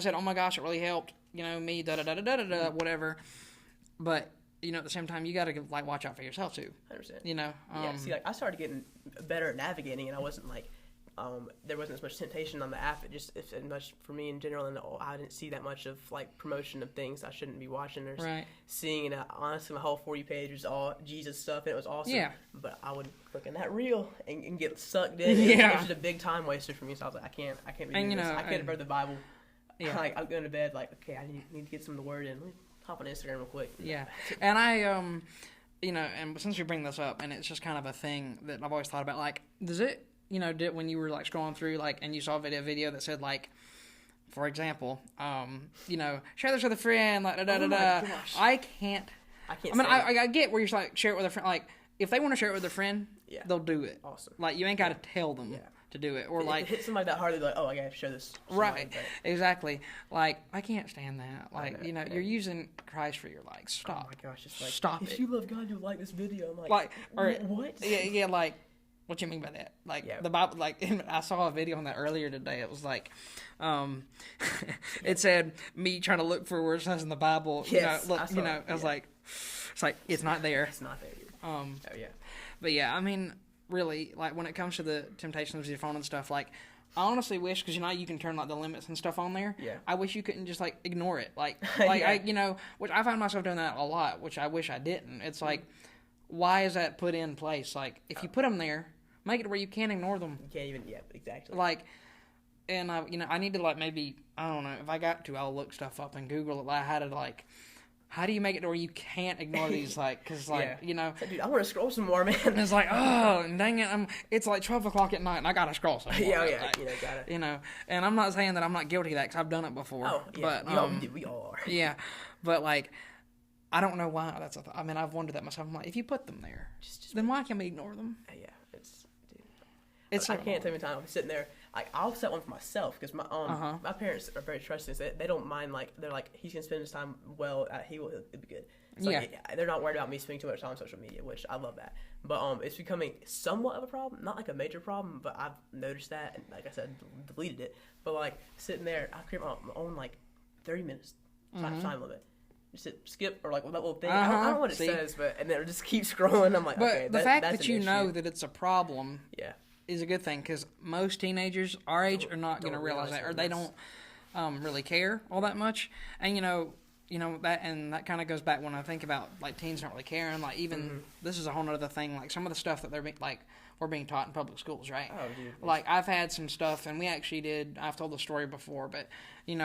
said, oh my gosh, it really helped me whatever, but at the same time, you got to like watch out for yourself too. 100%. See, like I started getting better at navigating, and I wasn't like, there wasn't as much temptation on the app. It just as much for me in general, and I didn't see that much of like promotion of things I shouldn't be watching or seeing. And honestly, my whole For You page was all Jesus stuff, and it was awesome. Yeah. But I would click on that reel and get sucked in. It was just a big time waster for me. So I was like, I can't be doing this. I could have read the Bible. Yeah. Like I'm going to bed. Like, okay, I need to get some of the word in. Hop on Instagram real quick. Yeah, and I, and since you bring this up, and it's just kind of a thing that I've always thought about, like, does it, when you were, like, scrolling through, like, and you saw a video that said, like, for example, share this with a friend, like, da-da-da-da. I can't. I mean, I get where you're like, share it with a friend. Like, if they want to share it with a friend, they'll do it. Awesome. Like, you ain't got to tell them. To do it, or if like it hits somebody that hard, they're like, oh, I gotta show this. Right, exactly. Like I can't stand that. Like you're using Christ for your likes. Stop. Oh my gosh, it's like stop if it. you love God, you'll like this video. I'm like or what? Yeah. Like what you mean by that? Like the Bible. Like I saw a video on that earlier today. It was like, it said me trying to look for where it says in the Bible. Yes, I was like, it's like it's not there. It's not there. But yeah, I mean. Really, like when it comes to the temptations of your phone and stuff, like I honestly wish because you can turn like the limits and stuff on there. Yeah. I wish you couldn't just like ignore it, which I find myself doing that a lot, which I wish I didn't. It's like, why is that put in place? Like if you put them there, make it where you can't ignore them. You can't even. Yeah, exactly. Like, and I need to like maybe I don't know if I got to I'll look stuff up and Google it like how to like. How do you make it to where you can't ignore these, like, because, like, dude, I want to scroll some more, man. And it's like, oh, dang it, it's like 12 o'clock at night, and I got to scroll some more. Like, got it. And I'm not saying that I'm not guilty of that, because I've done it before. Oh, yeah, but, we all are. Yeah, but, like, I don't know why that's I mean, I've wondered that myself. I'm like, if you put them there, then why can't we ignore them? Yeah, I can't tell you time I'm sitting there. I'll set one for myself because my parents are very trusting. So they don't mind. Like they're like he's gonna spend his time well. It'll be good. So they're not worried about me spending too much time on social media, which I love that. But it's becoming somewhat of a problem. Not like a major problem, but I've noticed that. And like I said, deleted it. But like sitting there, I create my own like 30 minutes time limit. just hit skip or like that little thing. I don't know what it See? says, but and then it just keeps scrolling. I'm like, But okay, the fact that's that an you know issue. that it's a problem Yeah. is a good thing, because most teenagers our age are not going to don't realize realize that, or it, they yes. don't really care all that much. And that kind of goes back when I think about like teens not really caring. Like even this is a whole other thing. Like some of the stuff that we're being taught in public schools, right? Oh, dude. Like I've had some stuff, and we actually did. I've told the story before, but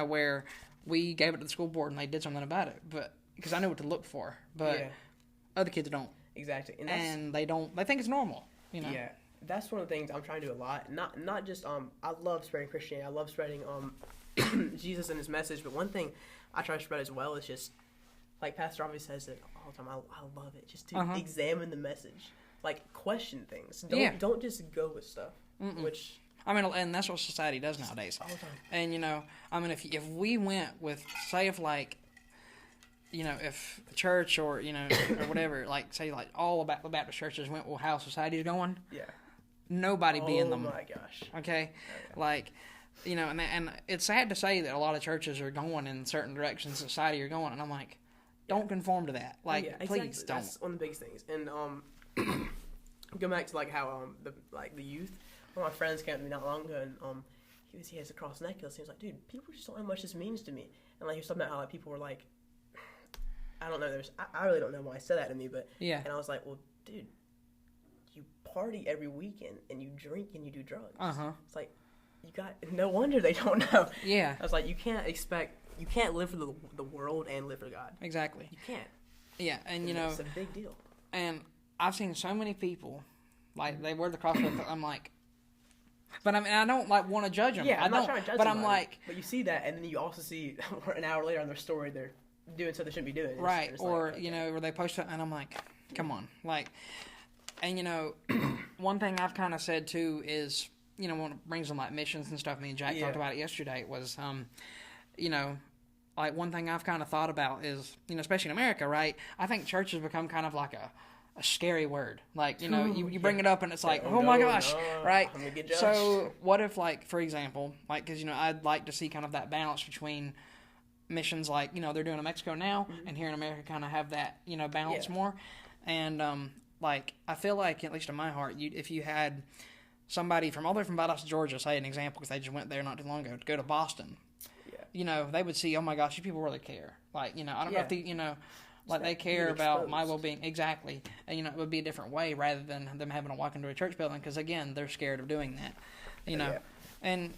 where we gave it to the school board and they did something about it, but because I knew what to look for, but Yeah. other kids don't, Exactly. and they don't. They think it's normal. Yeah, that's one of the things I'm trying to do a lot. Not just I love spreading Christianity. I love spreading Jesus and His message. But one thing I try to spread as well is just like Pastor always says it all the time. I love it. Just to examine the message, like question things. Don't just go with stuff. Which I mean, and that's what society does nowadays. all the time. And I mean, if we went with, say, if the church or or whatever, like say like all about the Baptist churches went with how society's going, Yeah. nobody be in them. Oh my gosh. Okay, like and it's sad to say that a lot of churches are going in certain directions society are going, and I'm like, don't conform to that. Like, Yeah, please exactly. don't. That's one of the biggest things. And go back to like how the youth. One of my friends came to me not long ago, and he has a cross necklace. He was like, dude, people just don't know how much this means to me. And like he was talking about how like people were like, I don't know. I really don't know why he said that to me, but Yeah. And I was like, well, dude, you party every weekend and you drink and you do drugs. It's like no wonder they don't know. Yeah. I was like, you can't live for the world and live for God. Exactly. You can't. Yeah, and it's a big deal. and I've seen so many people like they wear the cross. I'm like, but I mean, I don't like want to judge them. Yeah, I'm I not don't, trying to judge but somebody, I'm like, but you see that, and then you also see an hour later on their story they're doing something they shouldn't be doing. right, It's or like, okay. or they post it, and I'm like, come on, like, and one thing I've kind of said too is, when it brings in like missions and stuff. Me and Jack talked about it yesterday. Was like one thing I've kind of thought about is, especially in America, right? I think church has become kind of like a scary word. Like, you bring it up and it's like, oh my gosh, right? I'm gonna get judged. So what if, like, for example, like, because, I'd like to see kind of that balance between missions, like, they're doing in Mexico now, and here in America kind of have that, balance more. And, like, I feel like, at least in my heart, if you had somebody all the way from Valdosta, Georgia, say an example, because they just went there not too long ago, to go to Boston, they would see, oh my gosh, you people really care. Like, I don't know if like they care about my well-being. Exactly. And, it would be a different way rather than them having to walk into a church building because, again, they're scared of doing that, And,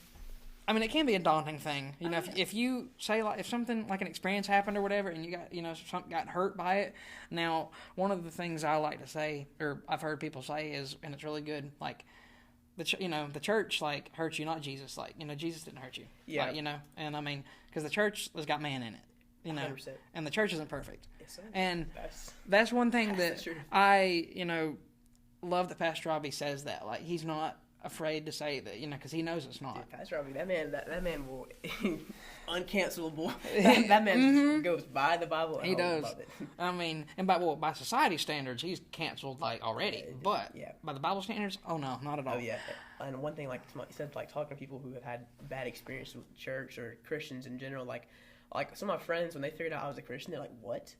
I mean, it can be a daunting thing. If you say, like, if something, like an experience happened or whatever and you got, something got hurt by it. Now, one of the things I like to say, or I've heard people say is, and it's really good, like, the church, like, hurt you, not Jesus. Like, Jesus didn't hurt you. Yeah. Like, and I mean, because the church has got man in it, 100%. and the church isn't perfect. Yes, sir. And That's that's one thing that the truth. I, love that Pastor Robbie says that. Like, he's not afraid to say that, because he knows it's not. Dude, Pastor Robbie, that man will uncancelable. that man Mm-hmm. goes by the Bible. And He I does. Love it. I mean, and by society standards, he's canceled, like, already. But by the Bible standards, oh, no, not at all. Oh yeah, and one thing, like he said, like talking to people who have had bad experiences with church or Christians in general, like some of my friends, when they figured out I was a Christian, they're like, "What?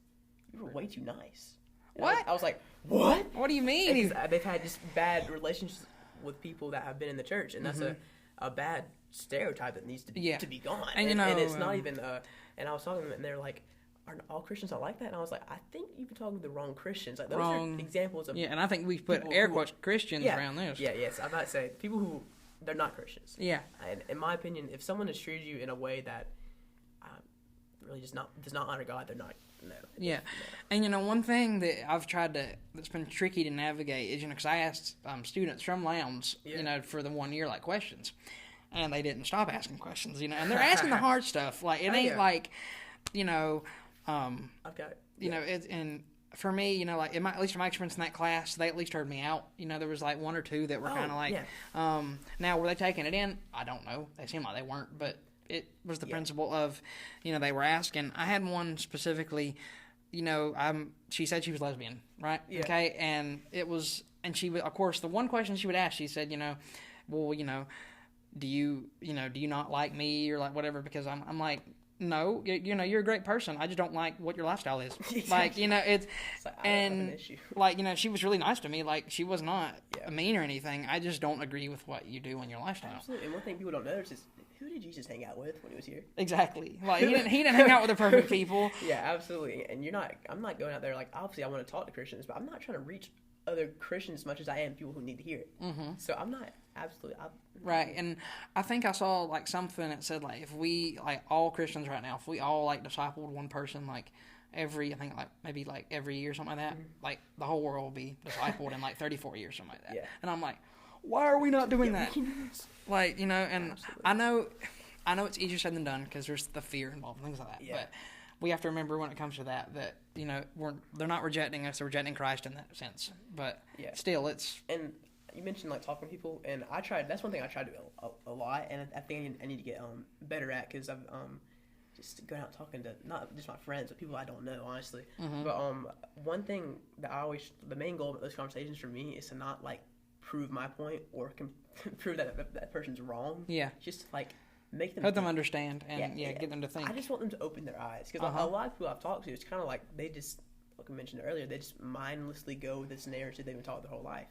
You were way too nice." And What? I was like, "What? What do you mean? Because they've had just bad relationships with people that have been in the church, and that's a bad stereotype that needs to be gone. And, and it's not even. And I was talking to them, and they're like, "Are all Christians not like that?" And I was like, "I think you've been talking to the wrong Christians. Like those are examples of and I think we put air quotes Christians around this. Yeah, yes, I'm about to say people who they're not Christians. Yeah. And in my opinion, if someone has treated you in a way that really does not honor God, they're not. No. Yeah, and one thing that I've tried that's been tricky to navigate is because I asked students from Lowndes, for the 1 year like questions, and they didn't stop asking questions, and they're asking the hard stuff. Like it ain't like, I've got it, and for me, like at least in my experience in that class, they at least heard me out. There was like one or two that were kind of like, now were they taking it in? I don't know. They seemed like they weren't, but it was the principle of, they were asking. I had one specifically, she said she was lesbian, right? Yeah. Okay, and it was, and she would, of course, the one question she would ask, she said, well, do you not like me or like whatever? Because I'm like, no, you're a great person. I just don't like what your lifestyle is. Exactly. Like, it's like, I don't have an issue. like, she was really nice to me. Like, she was not mean or anything. I just don't agree with what you do in your lifestyle. Absolutely. And one thing people don't notice is, who did Jesus hang out with when he was here? Exactly. Like, he didn't hang out with the perfect people. Yeah, absolutely. And I'm not going out there, like, obviously I want to talk to Christians, but I'm not trying to reach other Christians as much as I am people who need to hear it. Mm-hmm. So I'm not right. And I think I saw like something that said like if we like all Christians right now, if we all like discipled one person like every every year, something like that, like the whole world will be discipled in like 34 years, something like that. Yeah. And I'm like, why are we not doing that? Like, and absolutely. I know it's easier said than done because there's the fear involved and things like that. Yeah. But we have to remember when it comes to that they're not rejecting us, they're rejecting Christ in that sense. But still, it's... And you mentioned, like, talking to people, and that's one thing I try to do a lot, and I think I need to get better at, because I've just going out talking to, not just my friends, but people I don't know, honestly. Mm-hmm. But one thing that the main goal of those conversations for me is to not, like, prove my point or prove that person's wrong. Yeah. Just, like... Help them understand and get them to think. I just want them to open their eyes because a lot of people I've talked to, it's kind of like they just, like I mentioned earlier, they just mindlessly go with this narrative they've been taught their whole life,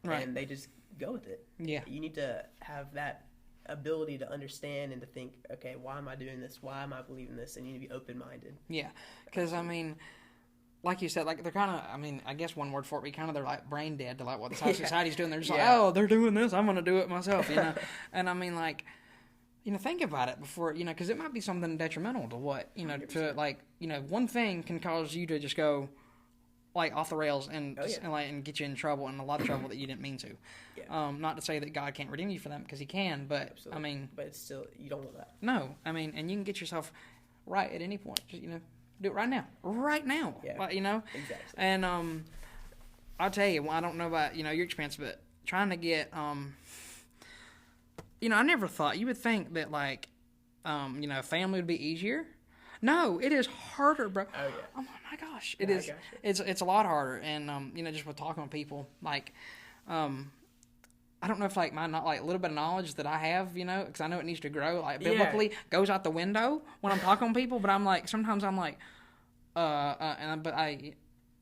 right? And they just go with it. Yeah, you need to have that ability to understand and to think, okay, why am I doing this? Why am I believing this? And you need to be open-minded. Yeah, because I mean, like you said, like they're kind of, I guess one word for it, they're like brain dead to like what the society's doing. They're just like, oh, they're doing this, I'm gonna do it myself, And I mean, like. Think about it before, because it might be something detrimental to what, to like, one thing can cause you to just go like off the rails and get you in trouble and a lot of trouble that you didn't mean to. Yeah. Not to say that God can't redeem you for them because he can, but absolutely. But it's still, you don't want that. No, and you can get yourself right at any point. Just, do it right now. Yeah. Like, Exactly. And, I'll tell you, I don't know about, your experience, but trying to get, I never thought, you would think that, like, family would be easier. No, it is harder, bro. Oh, yeah. Oh, my gosh. It is. It's a lot harder. And, just with talking with people, like, I don't know if, like, a little bit of knowledge that I have, because I know it needs to grow, like, biblically, goes out the window when I'm talking with people. But I'm like, sometimes I'm like,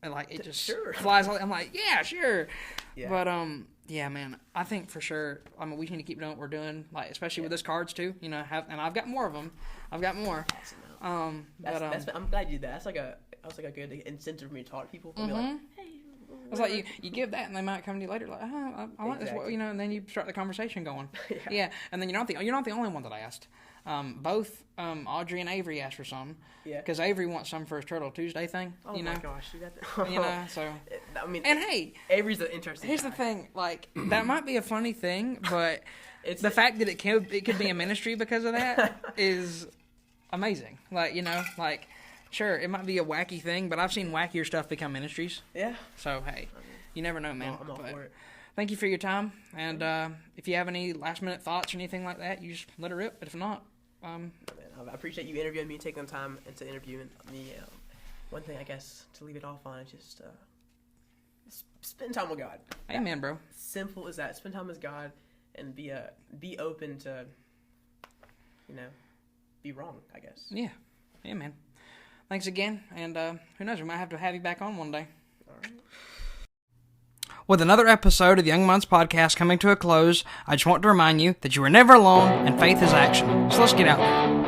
it just flies. I'm like, yeah, sure. Yeah. But, yeah, man, I think for sure, we need to keep doing what we're doing, like, especially with those cards, too, and I've got more of them. I've got more. I'm glad you did that. That's like a good incentive for me to talk to people. Mm-hmm. Be like, hey. It's like you give that, and they might come to you later, like, I want this, and then you start the conversation going. Yeah. And then you're not the only one that I asked. Both Audrey and Avery asked for some. Yeah. Because Avery wants some for his Turtle Tuesday thing. Oh my gosh, you got that. So. And hey, Avery's the interesting. Here's the thing, like that might be a funny thing, but it's the fact that it could be a ministry because of that is amazing. Like sure, it might be a wacky thing, but I've seen wackier stuff become ministries. Yeah. So hey, you never know, man. I'm all for it. Thank you for your time, and if you have any last minute thoughts or anything like that, you just let it rip. But if not. I appreciate you interviewing me and taking the time to interview me. One thing, I guess, to leave it off on is just spend time with God. Amen, bro. Simple as that. Spend time with God and be open to, be wrong, I guess. Yeah, man. Thanks again, and who knows, we might have to have you back on one day. All right. With another episode of the Young Minds Podcast coming to a close, I just want to remind you that you are never alone and faith is action. So let's get out there.